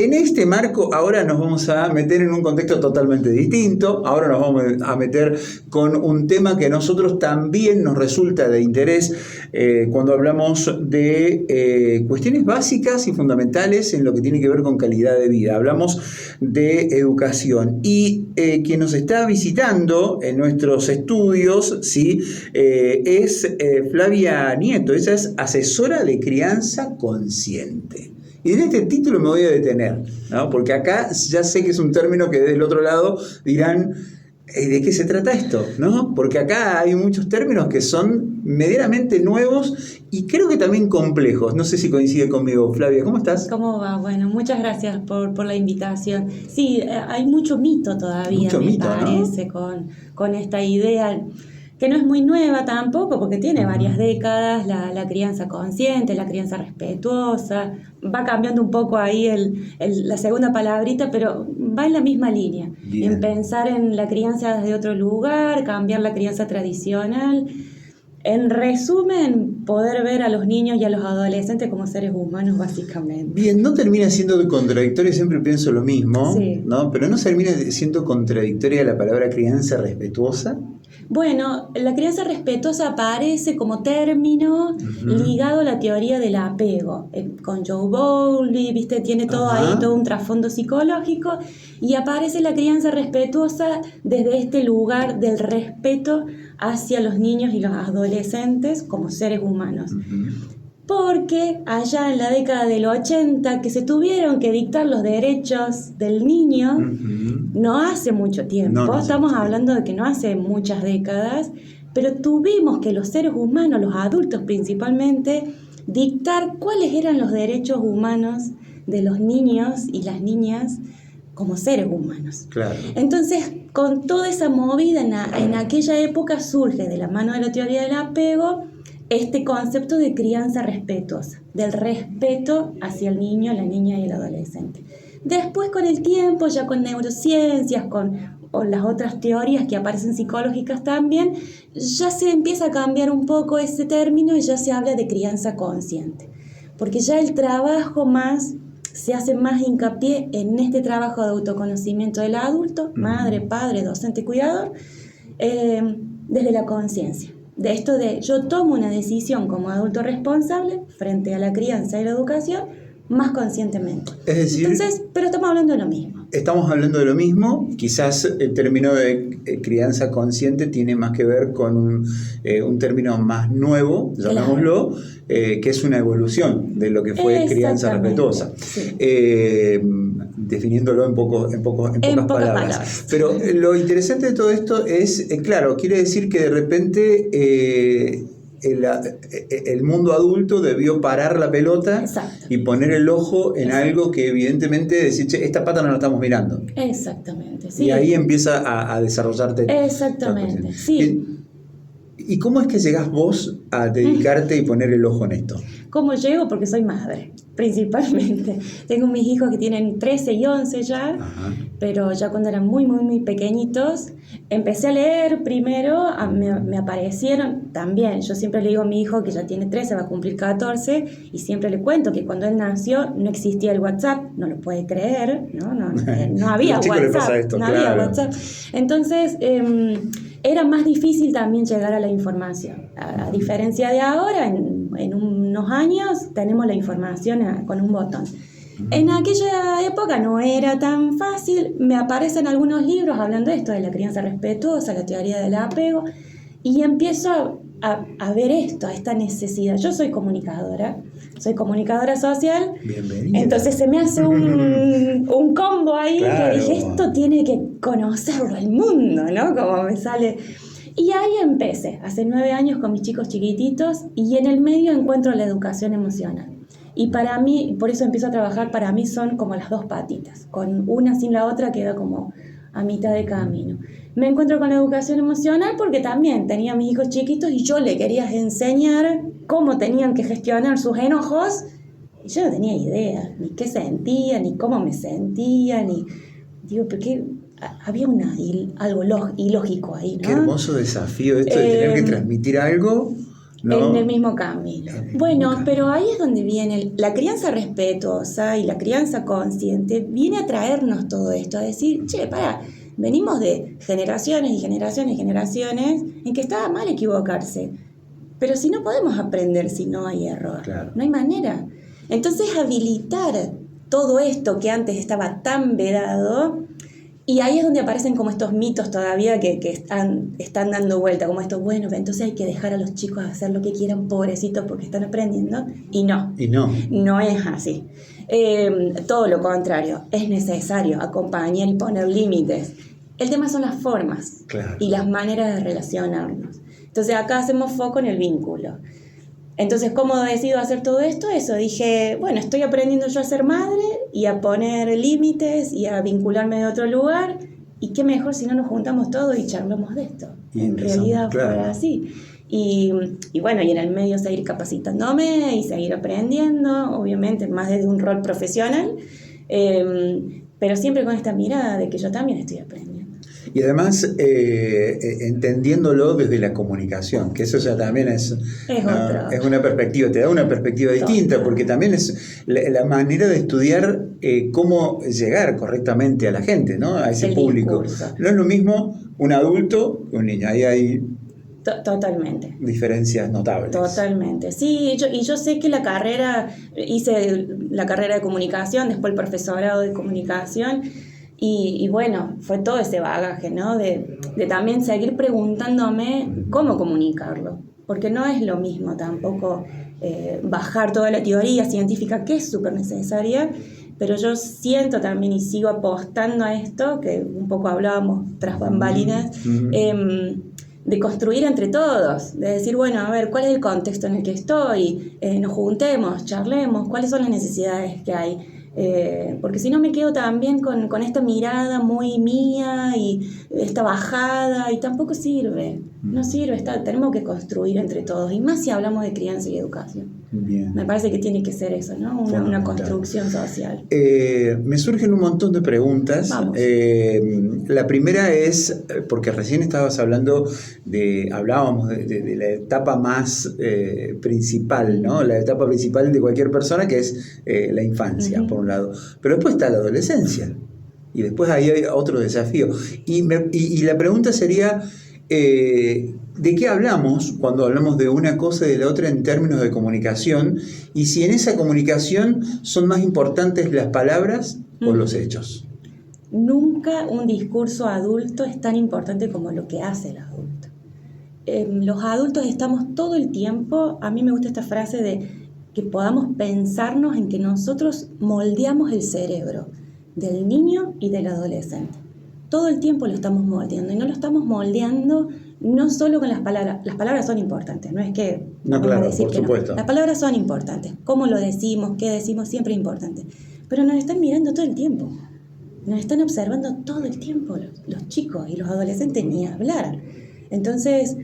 En este marco ahora nos vamos a meter en un contexto totalmente distinto, ahora nos vamos a meter con un tema que a nosotros también nos resulta de interés cuando hablamos de cuestiones básicas y fundamentales en lo que tiene que ver con calidad de vida. Hablamos de educación y quien nos está visitando en nuestros estudios, ¿sí? Es Flavia Nieto, ella es asesora de crianza consciente. Y en este título me voy a detener, ¿no? Porque acá ya sé que es un término que desde el otro lado dirán, ¿de qué se trata esto? ¿No? Porque acá hay muchos términos que son medianamente nuevos y creo que también complejos. No sé si coincide conmigo, Flavia, ¿cómo estás? ¿Cómo va? Bueno, muchas gracias por la invitación. Sí, hay mucho mito todavía, Mucho me mito, parece, ¿no? con esta idea, que no es muy nueva tampoco, porque tiene varias décadas, la crianza consciente, la crianza respetuosa. Va cambiando un poco ahí la segunda palabrita, pero va en la misma línea. Bien. En pensar en la crianza desde otro lugar, cambiar la crianza tradicional. En resumen, poder ver a los niños y a los adolescentes como seres humanos, básicamente. Bien, no termina siendo contradictorio, siempre pienso lo mismo, Sí. ¿no? Pero no termina siendo contradictoria la palabra crianza respetuosa. Bueno, la crianza respetuosa aparece como término ligado a la teoría del apego. Con Joe Bowlby, ¿viste? Tiene todo ahí, todo un trasfondo psicológico. Y aparece la crianza respetuosa desde este lugar del respeto hacia los niños y los adolescentes como seres humanos. Porque allá en la década del 80 que se tuvieron que dictar los derechos del niño, no hace mucho tiempo, No estamos hablando de que no hace muchas décadas, pero tuvimos que los seres humanos, los adultos principalmente, dictar cuáles eran los derechos humanos de los niños y las niñas como seres humanos. Claro. Entonces, con toda esa movida en aquella época surge de la mano de la teoría del apego este concepto de crianza respetuosa, del respeto hacia el niño, la niña y el adolescente. Después, con el tiempo, ya con neurociencias, con las otras teorías que aparecen psicológicas también, ya se empieza a cambiar un poco ese término y ya se habla de crianza consciente. Porque ya el trabajo se hace más hincapié en este trabajo de autoconocimiento del adulto, madre, padre, docente, cuidador, desde la conciencia. De esto de yo tomo una decisión como adulto responsable frente a la crianza y la educación más conscientemente. Es decir, entonces, pero estamos hablando de lo mismo. Estamos hablando de lo mismo, quizás el término de crianza consciente tiene más que ver con un término más nuevo, llamémoslo, que es una evolución de lo que fue crianza respetuosa. Sí. Definiéndolo en pocas palabras. Pero lo interesante de todo esto es, claro, quiere decir que de repente el mundo adulto debió parar la pelota. Exacto. Y poner el ojo en algo que evidentemente decir, che, esta pata no la estamos mirando. Exactamente, sí. Y ahí empieza a desarrollarte. Exactamente, sí. ¿Y cómo es que llegás vos a dedicarte y poner el ojo en esto? ¿Cómo llego? Porque soy madre, principalmente. Tengo mis hijos que tienen 13 y 11 ya, pero ya cuando eran muy, muy, muy pequeñitos, empecé a leer primero, me aparecieron también. Yo siempre le digo a mi hijo que ya tiene 13, va a cumplir 14, y siempre le cuento que cuando él nació no existía el WhatsApp, no lo puede creer, no había WhatsApp, había WhatsApp. Entonces, era más difícil también llegar a la información. A diferencia de ahora, en unos años tenemos la información con un botón. En aquella época no era tan fácil. Me aparecen algunos libros hablando de esto, de la crianza respetuosa, la teoría del apego, y empiezo a ver esto, a esta necesidad. Yo soy comunicadora social. Bienvenida. Entonces se me hace un combo ahí, claro, que dije, esto tiene que conocerlo el mundo, ¿no? Como me sale. Y ahí empecé, hace 9 años con mis chicos chiquititos, y en el medio encuentro la educación emocional. Y para mí, por eso empiezo a trabajar, para mí son como las dos patitas, con una sin la otra queda como a mitad de camino. Me encuentro con la educación emocional porque también tenía a mis hijos chiquitos y yo le quería enseñar cómo tenían que gestionar sus enojos, y yo no tenía idea, ni qué sentía, ni cómo me sentía, ni... Digo, porque había algo ilógico ahí, ¿no? Qué hermoso desafío esto de tener que transmitir algo ¿no? En el mismo camino. Bueno, pero ahí es donde viene la crianza respetuosa y la crianza consciente, viene a traernos todo esto, a decir, che, venimos de generaciones y generaciones y generaciones en que estaba mal equivocarse. Pero si no podemos aprender si no hay error, claro. No hay manera. Entonces habilitar todo esto que antes estaba tan vedado, y ahí es donde aparecen como estos mitos todavía que están dando vuelta, como esto, bueno, entonces hay que dejar a los chicos hacer lo que quieran, pobrecitos, porque están aprendiendo, y no. No es así. Todo lo contrario, es necesario acompañar y poner límites. El tema son las formas, claro, y las maneras de relacionarnos. Entonces acá hacemos foco en el vínculo. Entonces, ¿cómo decido hacer todo esto? Eso, dije, bueno, estoy aprendiendo yo a ser madre y a poner límites y a vincularme de otro lugar. Y qué mejor si no nos juntamos todos y charlamos de esto. Y en realidad claro, fue así. Y bueno, y en el medio seguir capacitándome y seguir aprendiendo, obviamente, más desde un rol profesional, pero siempre con esta mirada de que yo también estoy aprendiendo. Y además entendiéndolo desde la comunicación, que eso ya también es una perspectiva, te da una perspectiva distinta, porque también es la manera de estudiar cómo llegar correctamente a la gente, ¿no? A ese público. Discurso. No es lo mismo un adulto que un niño, ahí hay totalmente diferencias notables. Totalmente, sí, yo sé que hice la carrera de comunicación, después el profesorado de comunicación. Y bueno, fue todo ese bagaje, ¿no? De también seguir preguntándome cómo comunicarlo. Porque no es lo mismo tampoco bajar toda la teoría científica, que es súper necesaria, pero yo siento también y sigo apostando a esto, que un poco hablábamos tras bambalinas, de construir entre todos, de decir, bueno, a ver, ¿cuál es el contexto en el que estoy? Nos juntemos, charlemos, ¿cuáles son las necesidades que hay? Porque si no me quedo también con esta mirada muy mía y esta bajada, y tampoco sirve, no sirve, tenemos que construir entre todos, y más si hablamos de crianza y educación. Bien. Me parece que tiene que ser eso, ¿no? Una construcción social. Me surgen un montón de preguntas. La primera es, porque recién estabas hablábamos de la etapa más principal, ¿no? La etapa principal de cualquier persona, que es la infancia, por un lado. Pero después está la adolescencia. Y después ahí hay otro desafío. Y la pregunta sería, ¿de qué hablamos cuando hablamos de una cosa y de la otra en términos de comunicación? Y si en esa comunicación son más importantes las palabras o los hechos. Nunca un discurso adulto es tan importante como lo que hace el adulto. Los adultos estamos todo el tiempo, a mí me gusta esta frase de que podamos pensarnos en que nosotros moldeamos el cerebro del niño y del adolescente. Todo el tiempo lo estamos moldeando, y no lo estamos moldeando no solo con las palabras son importantes, no es que no, claro, decir por que supuesto. No. Las palabras son importantes, cómo lo decimos, qué decimos, siempre es importante, pero nos están mirando todo el tiempo, nos están observando todo el tiempo los chicos y los adolescentes, ni hablar. Entonces,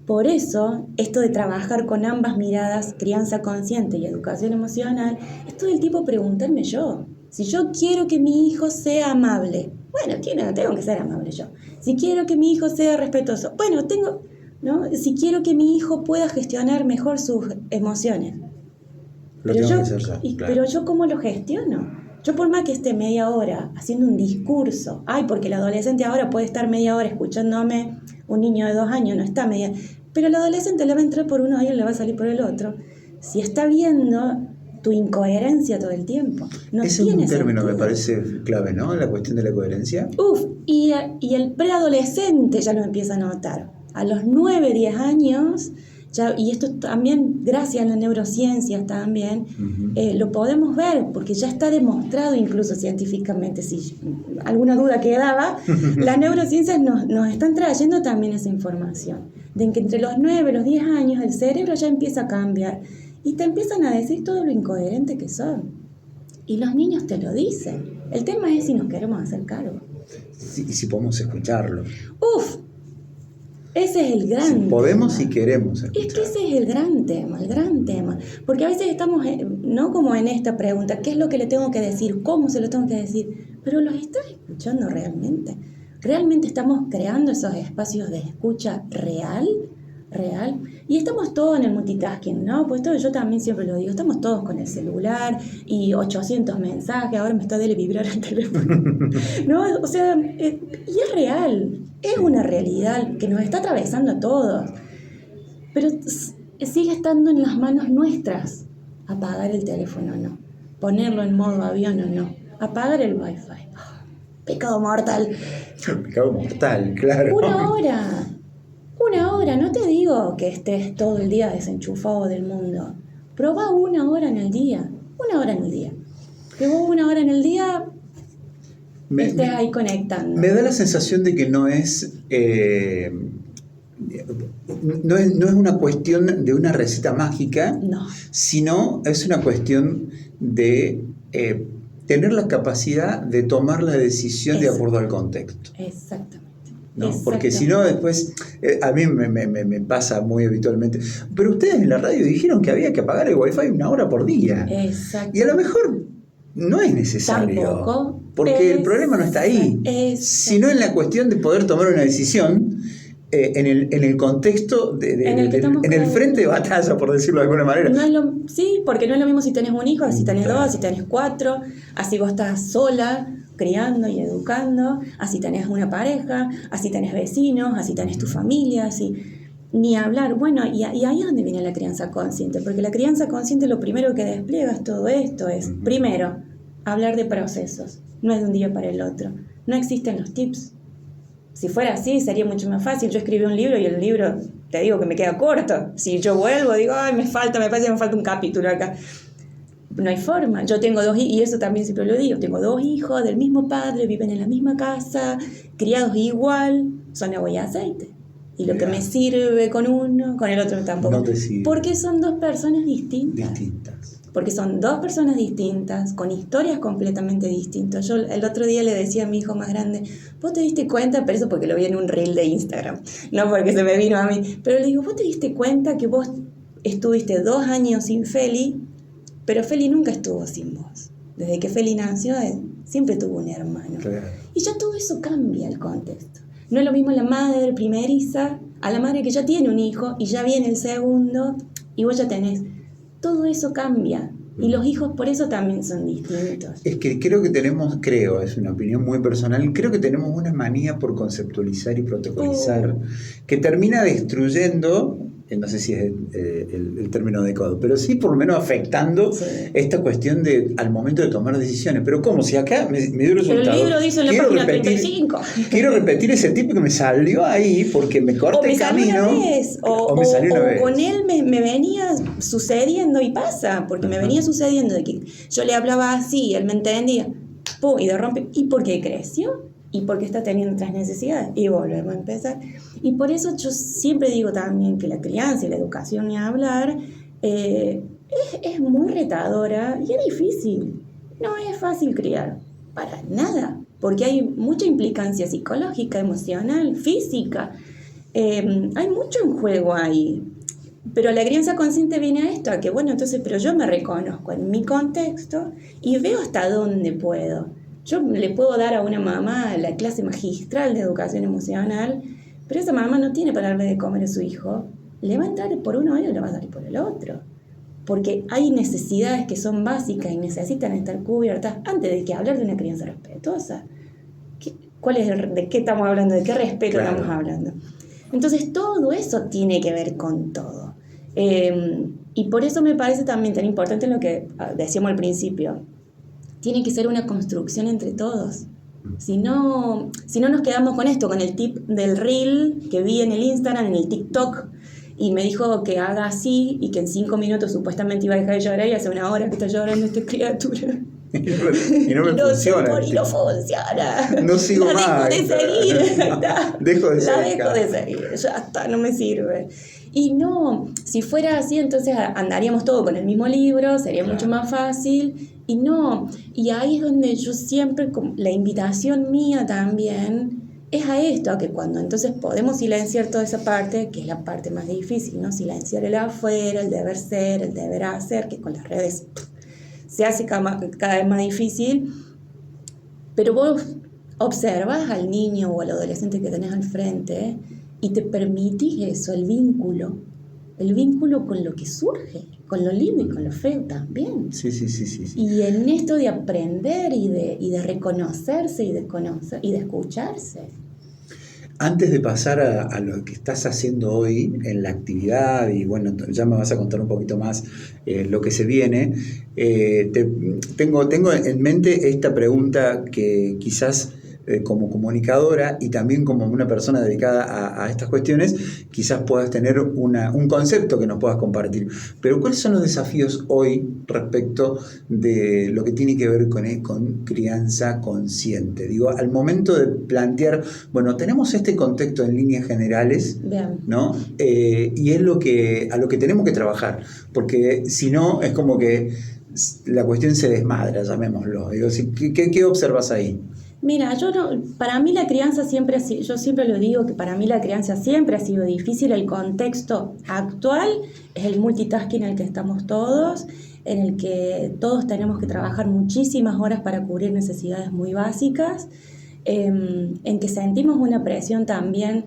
por eso, esto de trabajar con ambas miradas, crianza consciente y educación emocional, es todo el tiempo preguntarme yo. Si yo quiero que mi hijo sea amable, bueno, tengo que ser amable yo. Si quiero que mi hijo sea respetuoso, bueno, ¿no? Si quiero que mi hijo pueda gestionar mejor sus emociones. Pero yo ¿cómo lo gestiono? Yo por más que esté media hora haciendo un discurso, porque el adolescente ahora puede estar media hora escuchándome, un niño de 2 años no está media, pero el adolescente le va a entrar por uno y él le va a salir por el otro. Si está viendo tu incoherencia todo el tiempo. Ese es un término que me parece clave, ¿no? La cuestión de la coherencia. Y el preadolescente ya lo empieza a notar. A los 9, 10 años, y esto también, gracias a las neurociencias también, lo podemos ver, porque ya está demostrado incluso científicamente, si alguna duda quedaba, las neurociencias nos están trayendo también esa información, de que entre los 9 y los 10 años el cerebro ya empieza a cambiar, y te empiezan a decir todo lo incoherente que son. Y los niños te lo dicen. El tema es si nos queremos hacer cargo. Y si podemos escucharlo. Ese es el gran tema. Si podemos y queremos escucharlo. Es que ese es el gran tema. Porque a veces estamos, no como en esta pregunta, ¿qué es lo que le tengo que decir? ¿Cómo se lo tengo que decir? Pero ¿los estás escuchando realmente? ¿Realmente estamos creando esos espacios de escucha real? real. Y estamos todos en el multitasking, ¿no? Pues yo también siempre lo digo, estamos todos con el celular y 800 mensajes, ahora me está de vibrar el teléfono. ¿No? O sea, y es real, es una realidad que nos está atravesando a todos. Pero sigue estando en las manos nuestras apagar el teléfono o no, ponerlo en modo avión o no, apagar el wifi. Pecado mortal. Pecado mortal, claro. Una hora, no te digo que estés todo el día desenchufado del mundo. Probá 1 hora en el día, 1 hora en el día. Que vos 1 hora en el día estés ahí conectando. Me da la sensación de que no es una cuestión de una receta mágica, no, sino es una cuestión de tener la capacidad de tomar la decisión de acuerdo al contexto. Exactamente. ¿No? Porque si no, después, a mí me pasa muy habitualmente. Pero ustedes en la radio dijeron que había que apagar el wifi 1 hora por día. Exacto. Y a lo mejor no es necesario. Tampoco. Porque el problema no está ahí. Sino en la cuestión de poder tomar una decisión en el contexto, en el frente de batalla, por decirlo de alguna manera. Sí, porque no es lo mismo si tenés un hijo, si tenés 2, si tenés 4, así vos estás sola, criando y educando, así tenés una pareja, así tenés vecinos, así tenés tu familia, así ni hablar. Bueno, y ahí es donde viene la crianza consciente, porque la crianza consciente lo primero que despliega es todo esto, es primero, hablar de procesos, no es de un día para el otro, no existen los tips. Si fuera así sería mucho más fácil. Yo escribí un libro y el libro, te digo que me queda corto. Si yo vuelvo, digo, ay, me parece que me falta un capítulo acá. No hay forma. Yo tengo 2 hijos, y eso también siempre lo digo, tengo 2 hijos del mismo padre, viven en la misma casa, criados igual, son agua y aceite. Y lo que me sirve con uno, con el otro tampoco. No te sirve. Porque son 2 personas distintas. Porque son 2 personas distintas, con historias completamente distintas. Yo el otro día le decía a mi hijo más grande, ¿vos te diste cuenta? Pero eso porque lo vi en un reel de Instagram, no porque se me vino a mí. Pero le digo, ¿vos te diste cuenta que vos estuviste 2 años sin Feli, pero Feli nunca estuvo sin vos? Desde que Feli nació, siempre tuvo un hermano. Claro. Y ya todo eso cambia el contexto. No es lo mismo la madre primeriza a la madre que ya tiene un hijo y ya viene el segundo y vos ya tenés. Todo eso cambia. Y los hijos por eso también son distintos. Es que es una opinión muy personal, creo que tenemos una manía por conceptualizar y protocolizar que termina destruyendo, no sé si es el término adecuado, pero sí por lo menos afectando esta cuestión al momento de tomar decisiones. Pero ¿cómo? Si acá me dio resultado. Pero el libro dice en la página 35. Quiero repetir ese tipo que me salió ahí porque me corta el camino. O me salió una vez. Con él me venía sucediendo y pasa, porque me venía sucediendo de que yo le hablaba así, él me entendía, ¡pum! Y de rompe. ¿Y por qué creció? Y porque está teniendo otras necesidades. Y volvemos a empezar. Y por eso yo siempre digo también que la crianza y la educación, ni hablar, es muy retadora y es difícil. No es fácil criar, para nada. Porque hay mucha implicancia psicológica, emocional, física. Hay mucho en juego ahí. Pero la crianza consciente viene a esto, a que bueno, entonces, pero yo me reconozco en mi contexto y veo hasta dónde puedo. Yo le puedo dar a una mamá la clase magistral de educación emocional, pero esa mamá no tiene para darle de comer a su hijo. Le va a entrar por uno y le va a salir por el otro. Porque hay necesidades que son básicas y necesitan estar cubiertas antes de que hablar de una crianza respetuosa. ¿De qué estamos hablando? ¿De qué respeto estamos hablando? Entonces todo eso tiene que ver con todo. Y por eso me parece también tan importante lo que decíamos al principio. Tiene que ser una construcción entre todos. Si no nos quedamos con esto, con el tip del reel que vi en el Instagram, en el TikTok, y me dijo que haga así y que en 5 minutos supuestamente iba a dejar de llorar y hace 1 hora que está llorando esta criatura. Y no me funciona. Y no funciona. No sigo más. Dejo de seguir. Dejo de seguir. Ya está, no me sirve. Y no, si fuera así, entonces andaríamos todos con el mismo libro, sería mucho más fácil. Y no, y ahí es donde yo siempre, la invitación mía también es a esto, a que cuando entonces podemos silenciar toda esa parte, que es la parte más difícil, ¿no? Silenciar el afuera, el deber ser, el deber hacer, que con las redes se hace cada vez más difícil, pero vos observas al niño o al adolescente que tenés al frente y te permitís eso, el vínculo con lo que surge, con lo lindo y con lo feo también. Sí. Y en esto de aprender y de reconocerse y de conocer y de escucharse. Antes de pasar a lo que estás haciendo hoy en la actividad, y bueno, ya me vas a contar un poquito más lo que se viene, tengo en mente esta pregunta que quizás como comunicadora y también como una persona dedicada a estas cuestiones, quizás puedas tener un concepto que nos puedas compartir. Pero ¿cuáles son los desafíos hoy respecto de lo que tiene que ver con crianza consciente? Digo, al momento de plantear, bueno, tenemos este contexto en líneas generales, Bien. ¿no? Y es a lo que tenemos que trabajar, porque si no, es como que la cuestión se desmadra, llamémoslo. Digo, ¿qué observas ahí? Mira, para mí la crianza siempre ha sido, yo siempre lo digo, que para mí la crianza siempre ha sido difícil. El contexto actual es el multitasking en el que estamos todos, en el que todos tenemos que trabajar muchísimas horas para cubrir necesidades muy básicas, en que sentimos una presión también,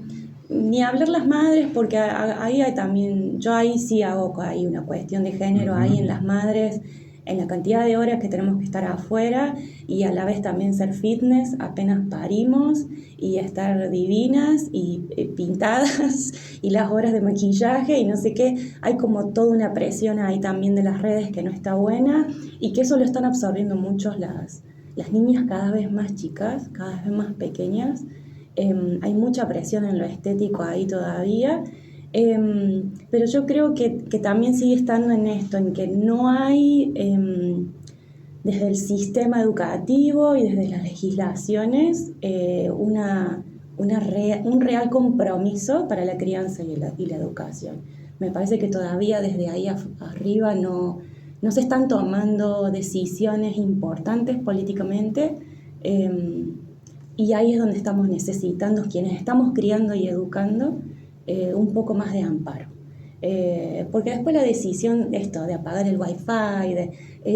ni hablar las madres, porque ahí hay también, yo ahí sí hago ahí una cuestión de género, ahí en las madres, en la cantidad de horas que tenemos que estar afuera y a la vez también ser fitness apenas parimos y estar divinas y pintadas y las horas de maquillaje y no sé qué. Hay como toda una presión ahí también de las redes que no está buena y que eso lo están absorbiendo muchos las niñas cada vez más chicas, cada vez más pequeñas. Hay mucha presión en lo estético ahí todavía. Pero yo creo que también sigue estando en esto, en que no hay desde el sistema educativo y desde las legislaciones un real compromiso para la crianza y la educación. Me parece que todavía desde ahí arriba no se están tomando decisiones importantes políticamente, y ahí es donde estamos necesitando, quienes estamos criando y educando, un poco más de amparo. Porque después la decisión de apagar el wifi,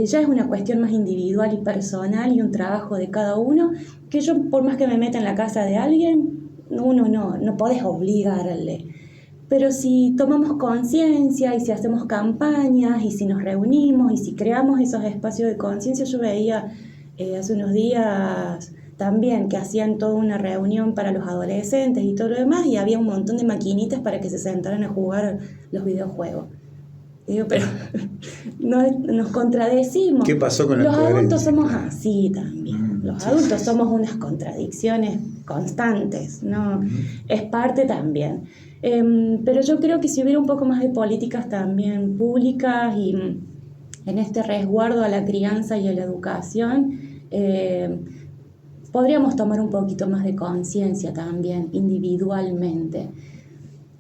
ya es una cuestión más individual y personal y un trabajo de cada uno, que yo por más que me meta en la casa de alguien, uno no podés obligarle. Pero si tomamos conciencia y si hacemos campañas y si nos reunimos y si creamos esos espacios de conciencia, yo veía hace unos días también que hacían toda una reunión para los adolescentes y todo lo demás y había un montón de maquinitas para que se sentaran a jugar los videojuegos. Digo, pero nos contradecimos. ¿Qué pasó con los coherencia? Adultos somos así también. Los adultos somos unas contradicciones constantes, ¿no? Es parte también. Pero yo creo que si hubiera un poco más de políticas también públicas y en este resguardo a la crianza y a la educación, podríamos tomar un poquito más de conciencia también, individualmente.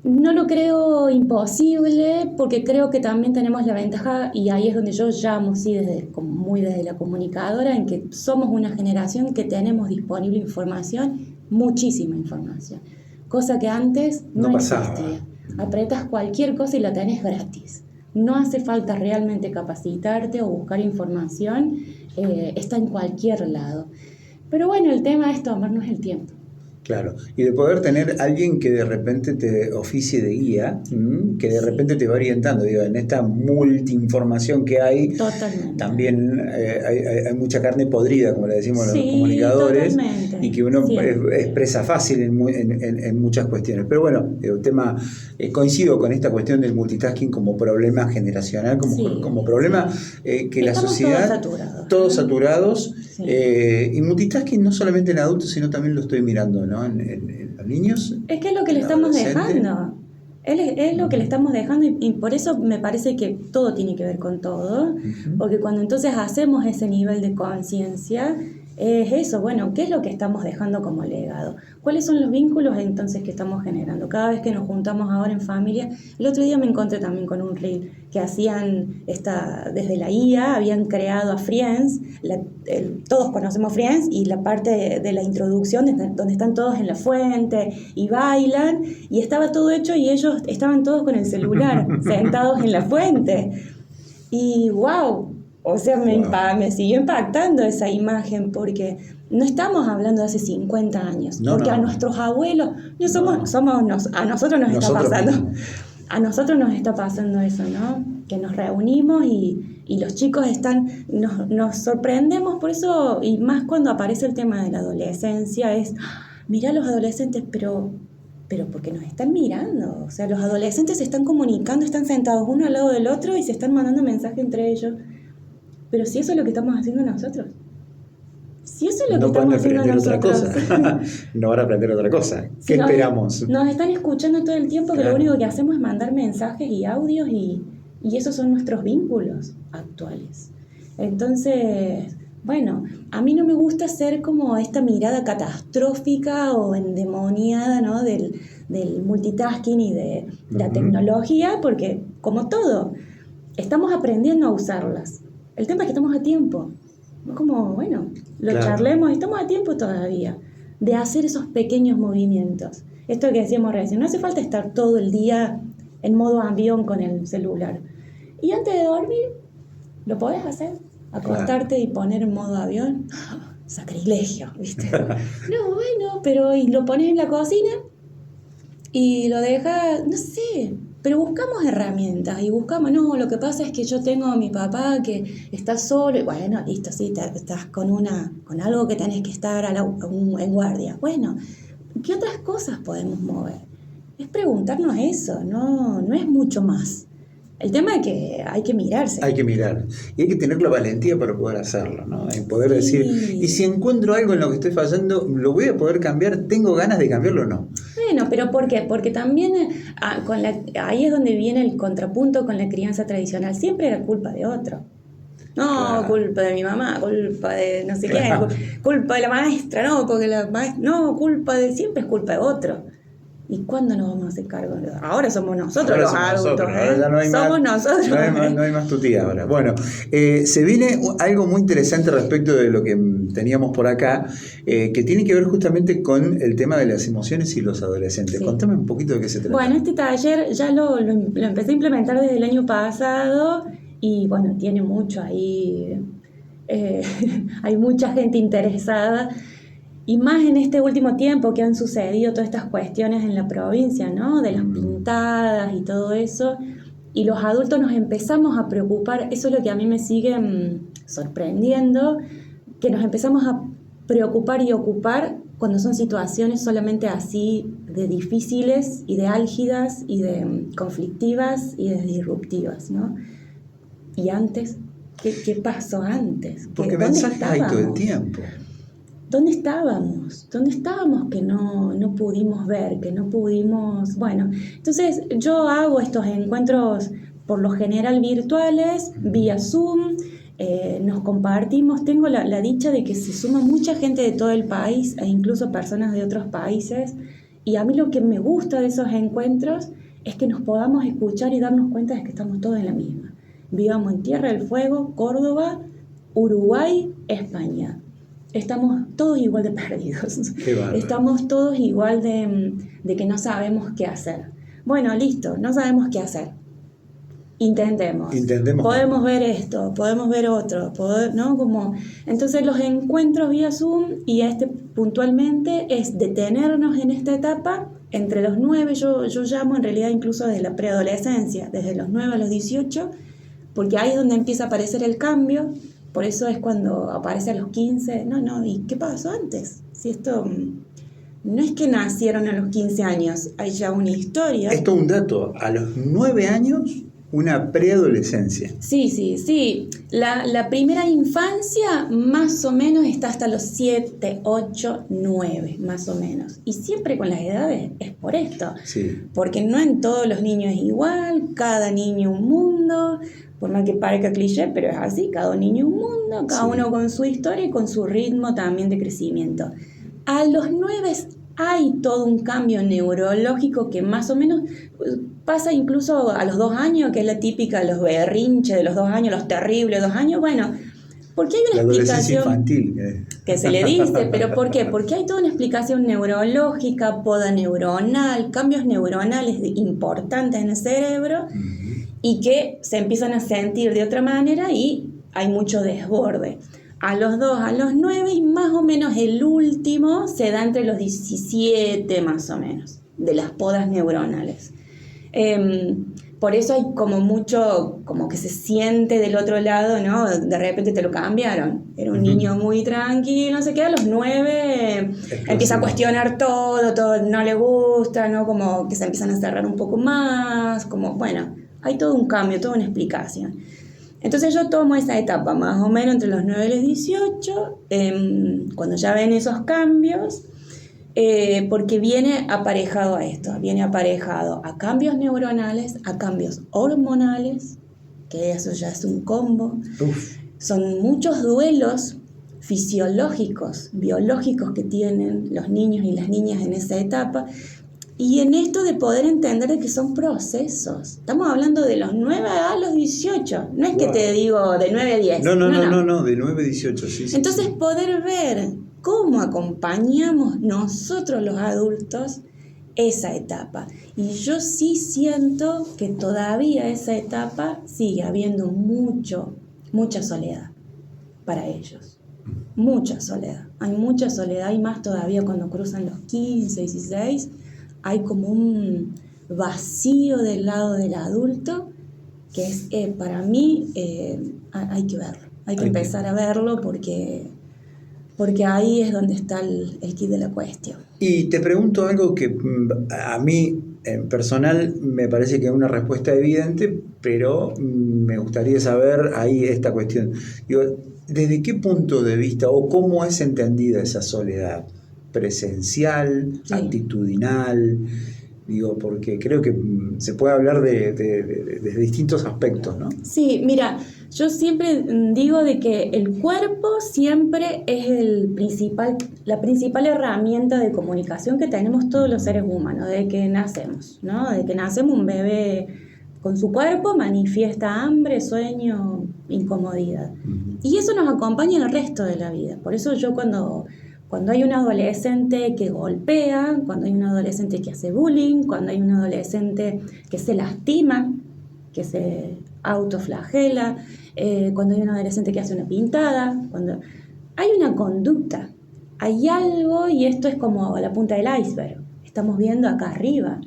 No lo creo imposible, porque creo que también tenemos la ventaja, y ahí es donde yo llamo, sí, muy desde la comunicadora, en que somos una generación que tenemos disponible información, muchísima información, cosa que antes no existía. Apretas cualquier cosa y la tenés gratis. No hace falta realmente capacitarte o buscar información, está en cualquier lado. Pero bueno, el tema es tomarnos el tiempo. Claro, y de poder tener alguien que de repente te oficie de guía, que de repente te va orientando. Digo, en esta multiinformación que hay, totalmente. También hay mucha carne podrida, como le decimos los comunicadores, totalmente. Y que uno expresa fácil en muchas cuestiones. Pero bueno, el tema, coincido con esta cuestión del multitasking como problema generacional, como problema que estamos la sociedad... Todos saturados. Sí. Y multitasking no solamente en adultos, sino también lo estoy mirando, ¿no? En los niños. Es que es lo que le estamos dejando. Es lo que le estamos dejando y por eso me parece que todo tiene que ver con todo, porque cuando entonces hacemos ese nivel de conciencia, es eso, bueno, ¿qué es lo que estamos dejando como legado? ¿Cuáles son los vínculos entonces que estamos generando? Cada vez que nos juntamos ahora en familia, el otro día me encontré también con un reel que hacían, desde la IA, habían creado a Friends, todos conocemos Friends, y la parte de la introducción, donde están todos en la fuente y bailan, y estaba todo hecho y ellos estaban todos con el celular, sentados en la fuente. Y wow, O sea, me siguió impactando esa imagen porque no estamos hablando de hace 50 años, porque a nuestros abuelos, a nosotros nos está pasando. Mismos. A nosotros nos está pasando eso, ¿no? Que nos reunimos y los chicos nos sorprendemos por eso, y más cuando aparece el tema de la adolescencia, mirá los adolescentes, pero porque nos están mirando. O sea, los adolescentes se están comunicando, están sentados uno al lado del otro y se están mandando mensajes entre ellos. Pero si eso es lo que estamos haciendo nosotros. Si eso es lo que estamos haciendo nosotros. No van a aprender otra cosa. ¿Qué esperamos? Nos están escuchando todo el tiempo, que lo único que hacemos es mandar mensajes y audios y esos son nuestros vínculos actuales. Entonces, bueno, a mí no me gusta ser como esta mirada catastrófica o endemoniada, ¿no? del multitasking y de la tecnología, porque como todo, estamos aprendiendo a usarlas. El tema es que estamos a tiempo. Es como, bueno, charlemos, estamos a tiempo todavía de hacer esos pequeños movimientos. Esto que decíamos recién, no hace falta estar todo el día en modo avión con el celular. Y antes de dormir, lo podés hacer. Acostarte y poner en modo avión. Sacrilegio, ¿viste? No, bueno, pero y lo pones en la cocina y lo dejas, no sé. Pero buscamos herramientas y no, lo que pasa es que yo tengo a mi papá que está solo, y bueno, listo, sí, estás con algo que tenés que estar en guardia. Bueno, ¿qué otras cosas podemos mover? Es preguntarnos eso, no es mucho más. El tema es que hay que mirarse. Hay que mirar. Y hay que tener la valentía para poder hacerlo, ¿no? En poder decir, y si encuentro algo en lo que estoy fallando, ¿lo voy a poder cambiar? ¿Tengo ganas de cambiarlo o no? Bueno, pero ¿por qué? Porque también ahí es donde viene el contrapunto con la crianza tradicional. Siempre era culpa de otro. No, claro. Culpa de mi mamá, culpa de no sé quién, culpa de la maestra, no, porque la maestra, no, siempre es culpa de otro. ¿Y cuándo nos vamos a hacer cargo? Ahora somos nosotros los adultos. Somos nosotros. No hay más tu tía ahora. Bueno, se viene algo muy interesante respecto de lo que teníamos por acá, que tiene que ver justamente con el tema de las emociones y los adolescentes. Sí. Contame un poquito de qué se trata. Bueno, este taller ya lo empecé a implementar desde el año pasado y bueno, tiene mucho ahí. Hay mucha gente interesada. Y más en este último tiempo que han sucedido todas estas cuestiones en la provincia, ¿no? De las pintadas y todo eso. Y los adultos nos empezamos a preocupar. Eso es lo que a mí me sigue sorprendiendo, que nos empezamos a preocupar y ocupar cuando son situaciones solamente así de difíciles y de álgidas y de conflictivas y de disruptivas, ¿no? Y antes, ¿qué pasó antes? Porque mensajes hay todo el tiempo. ¿Dónde estábamos? ¿Dónde estábamos que no pudimos ver, que no pudimos...? Bueno, entonces yo hago estos encuentros por lo general virtuales, vía Zoom, nos compartimos. Tengo la dicha de que se suma mucha gente de todo el país e incluso personas de otros países. Y a mí lo que me gusta de esos encuentros es que nos podamos escuchar y darnos cuenta de que estamos todos en la misma. Vivamos en Tierra del Fuego, Córdoba, Uruguay, España. Estamos todos igual de perdidos. Estamos todos igual de que no sabemos qué hacer. Bueno, listo, no sabemos qué hacer. Intentemos. Podemos ver esto, podemos ver otro, ¿no? Entonces los encuentros vía Zoom y puntualmente es detenernos en esta etapa entre los 9, yo llamo en realidad incluso desde la preadolescencia, desde los 9 a los 18, porque ahí es donde empieza a aparecer el cambio. Por eso es cuando aparece a los 15, ¿y qué pasó antes? Si esto no es que nacieron a los 15 años, hay ya una historia. Esto es un dato, a los 9 años, una preadolescencia. Sí. La primera infancia más o menos está hasta los 7, 8, 9, más o menos. Y siempre con las edades es por esto. Sí. Porque no en todos los niños es igual, cada niño un mundo. Por más que parezca cliché, pero es así, cada niño un mundo, cada uno con su historia y con su ritmo también de crecimiento. A los 9 hay todo un cambio neurológico que más o menos pasa incluso a los 2 años, que es la típica, los berrinches de los 2 años, los terribles 2 años, bueno, porque hay una explicación infantil que se le dice, pero ¿por qué? Porque hay toda una explicación neurológica, poda neuronal, cambios neuronales importantes en el cerebro, y que se empiezan a sentir de otra manera y hay mucho desborde. A los 2, a los 9 y más o menos el último se da entre los 17 más o menos, de las podas neuronales. Por eso hay como mucho, como que se siente del otro lado, ¿no? De repente te lo cambiaron. Era un niño muy tranquilo, no sé qué, a los 9 empieza a cuestionar todo no le gusta, ¿no? Como que se empiezan a cerrar un poco más, como, bueno, hay todo un cambio, toda una explicación. Entonces yo tomo esa etapa más o menos entre los 9 y los 18, cuando ya ven esos cambios, porque viene aparejado a esto, viene aparejado a cambios neuronales, a cambios hormonales, que eso ya es un combo. Uf. Son muchos duelos fisiológicos, biológicos que tienen los niños y las niñas en esa etapa, y en esto de poder entender de que son procesos. Estamos hablando de los 9 a los 18, no es que te digo de 9 a 10. No, de 9 a 18, sí. Entonces poder ver cómo acompañamos nosotros los adultos esa etapa. Y yo sí siento que todavía esa etapa sigue habiendo mucha soledad para ellos. Mucha soledad. Hay mucha soledad y más todavía cuando cruzan los 15, 16. Hay como un vacío del lado del adulto que es, para mí, hay que verlo. Hay que empezar a verlo porque ahí es donde está el quid de la cuestión. Y te pregunto algo que a mí, en personal, me parece que es una respuesta evidente, pero me gustaría saber ahí esta cuestión. Digo, ¿desde qué punto de vista o cómo es entendida esa soledad? ¿Presencial, sí, actitudinal? Digo, porque creo que se puede hablar de distintos aspectos, ¿no? Sí, mira, yo siempre digo de que el cuerpo siempre es la principal herramienta de comunicación que tenemos todos los seres humanos, desde que nacemos, ¿no? Desde que nacemos, un bebé con su cuerpo manifiesta hambre, sueño, incomodidad. Y eso nos acompaña el resto de la vida. Por eso yo cuando hay un adolescente que golpea, cuando hay un adolescente que hace bullying, cuando hay un adolescente que se lastima, que se autoflagela, cuando hay un adolescente que hace una pintada, cuando hay una conducta, hay algo, y esto es como la punta del iceberg. Estamos viendo acá arriba,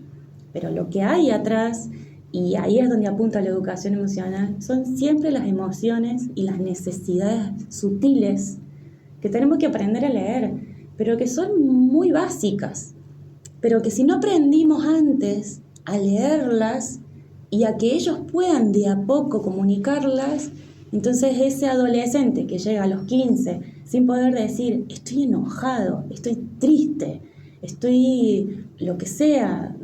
pero lo que hay atrás, y ahí es donde apunta la educación emocional, son siempre las emociones y las necesidades sutiles que tenemos que aprender a leer, pero que son muy básicas, pero que si no aprendimos antes a leerlas y a que ellos puedan de a poco comunicarlas, entonces ese adolescente que llega a los 15 sin poder decir estoy enojado, estoy triste, estoy lo que sea,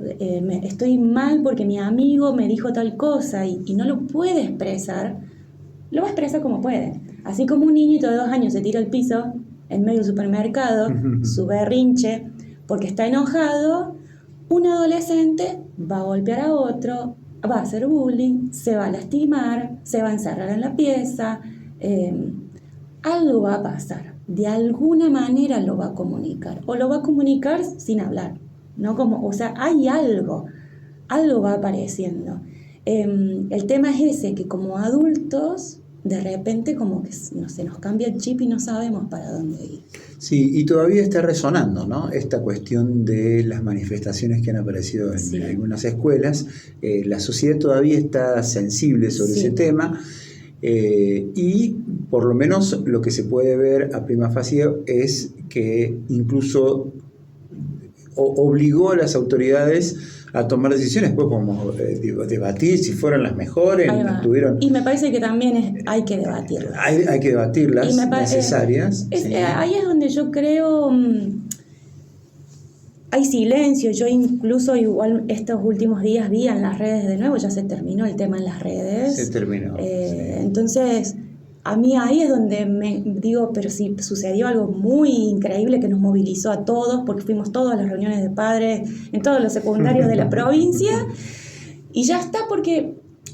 estoy mal porque mi amigo me dijo tal cosa y no lo puede expresar, lo va a expresar como puede. Así como un niñito de 2 años se tira al piso en medio del supermercado, su berrinche, porque está enojado, un adolescente va a golpear a otro, va a hacer bullying, se va a lastimar, se va a encerrar en la pieza, algo va a pasar, de alguna manera lo va a comunicar, o lo va a comunicar sin hablar, ¿no? O sea, hay algo va apareciendo. El tema es ese, que como adultos, de repente como que se nos cambia el chip y no sabemos para dónde ir. Sí, y todavía está resonando, ¿no? Esta cuestión de las manifestaciones que han aparecido en algunas escuelas. La sociedad todavía está sensible sobre ese tema, y por lo menos lo que se puede ver a prima facie es que incluso obligó a las autoridades a tomar decisiones. Después podemos debatir si fueron las mejores, y me parece que también hay que debatirlas. Hay que debatirlas, necesarias. Ahí es donde yo creo hay silencio. Yo incluso igual estos últimos días vi en las redes de nuevo, ya se terminó el tema en las redes. Se terminó. Entonces, a mí ahí es donde me digo, pero si sucedió algo muy increíble que nos movilizó a todos, porque fuimos todos a las reuniones de padres en todos los secundarios de la provincia, y ya está,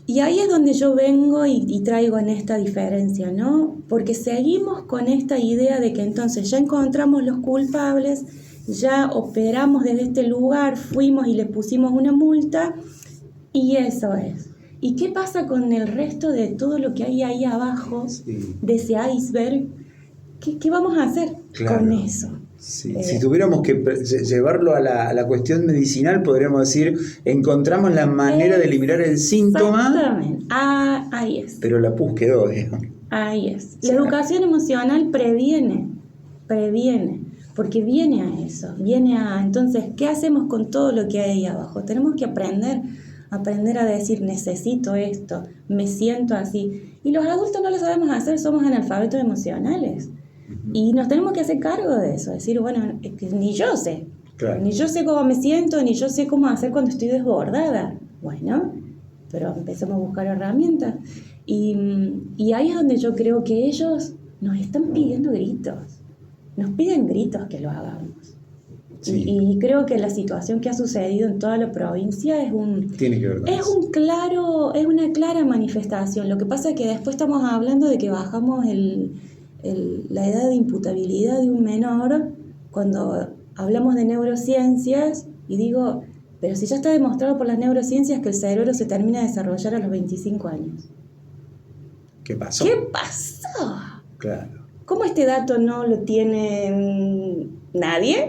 y ahí es donde yo vengo y traigo en esta diferencia, ¿no? Porque seguimos con esta idea de que entonces ya encontramos los culpables, ya operamos desde este lugar, fuimos y le pusimos una multa, y eso es. ¿Y qué pasa con el resto de todo lo que hay ahí abajo, de ese iceberg? ¿Qué vamos a hacer con eso? Sí. Si tuviéramos que llevarlo a la cuestión medicinal, podríamos decir, encontramos la manera de eliminar el síntoma. Exactamente. Ahí es. Pero la pus quedó, digamos. Ahí es. La educación emocional previene, porque viene a eso, entonces, ¿qué hacemos con todo lo que hay ahí abajo? Tenemos que aprender a decir, necesito esto, me siento así. Y los adultos no lo sabemos hacer, somos analfabetos emocionales. Y nos tenemos que hacer cargo de eso, decir, bueno, es que ni yo sé. Claro. Ni yo sé cómo me siento, ni yo sé cómo hacer cuando estoy desbordada. Bueno, pero empecemos a buscar herramientas. Y ahí es donde yo creo que ellos nos están pidiendo gritos. Nos piden gritos que lo hagamos. Sí. Y creo que la situación que ha sucedido en toda la provincia tiene que ver con eso. Es una clara manifestación. Lo que pasa es que después estamos hablando de que bajamos la edad de imputabilidad de un menor cuando hablamos de neurociencias y digo, pero si ya está demostrado por las neurociencias que el cerebro se termina de desarrollar a los 25 años. ¿Qué pasó? Claro. ¿Cómo este dato no lo tiene nadie?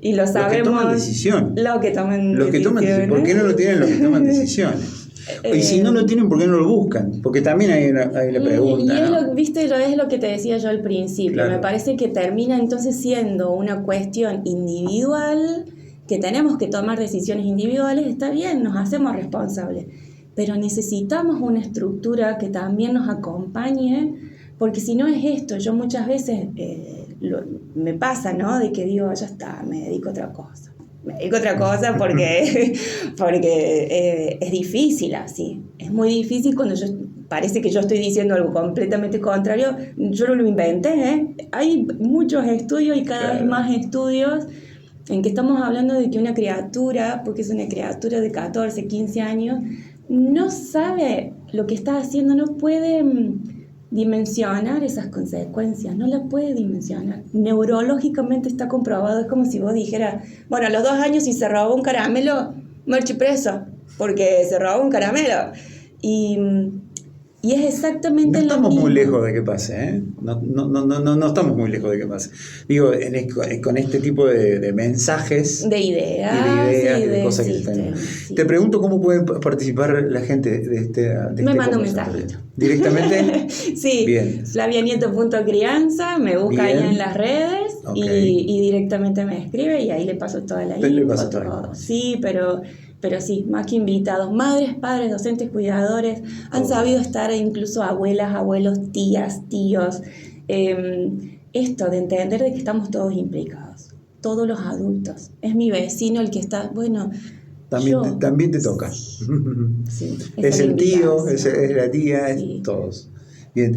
Y lo sabemos. Los que toman decisión. Los que toman decisiones. ¿Por qué no lo tienen los que toman decisiones? Y si no lo tienen, ¿por qué no lo buscan? Porque también hay la pregunta. Es lo que te decía yo al principio. Claro. Me parece que termina entonces siendo una cuestión individual, que tenemos que tomar decisiones individuales, está bien, nos hacemos responsables. Pero necesitamos una estructura que también nos acompañe, porque si no es esto, yo muchas veces me pasa, ¿no? De que digo, ya está, me dedico a otra cosa. Porque es difícil así. Es muy difícil cuando parece que yo estoy diciendo algo completamente contrario. Yo no lo inventé, ¿eh? Hay muchos estudios y cada vez más estudios en que estamos hablando de que una criatura, porque es una criatura de 14, 15 años, no sabe lo que está haciendo, no puede dimensionar esas consecuencias, no las puede dimensionar. Neurológicamente está comprobado, es como si vos dijeras, bueno, a los 2 años si se robó un caramelo, marche preso, porque se robó un caramelo. Y es exactamente lo mismo. No estamos muy lejos de que pase, ¿eh? No estamos muy lejos de que pase. Digo, con este tipo de mensajes. De ideas. Y de cosas que están. Sí. Te pregunto cómo puede participar la gente de este Me manda un mensajito. ¿Directamente? Sí. Bien. flavianieto.crianza, me busca ahí en las redes. Okay. Y directamente me escribe y ahí le paso toda la info, todo. Sí, pero sí, más que invitados, madres, padres, docentes, cuidadores, han sabido estar incluso abuelas, abuelos, tías, tíos. Esto de entender de que estamos todos implicados, todos los adultos. Es mi vecino el que está, bueno... También te toca. Sí, es el tío, es la tía, es todos. Bien,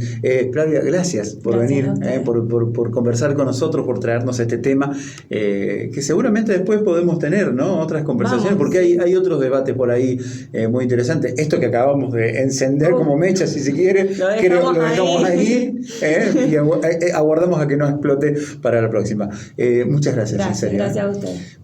Flavia, gracias por venir, por conversar con nosotros, por traernos este tema, que seguramente después podemos tener, ¿no? Otras conversaciones, porque hay otros debates por ahí muy interesantes. Esto que acabamos de encender como mecha, si se quiere, lo dejamos ahí y aguardamos a que no explote para la próxima. Muchas gracias, en serio. Gracias a ustedes.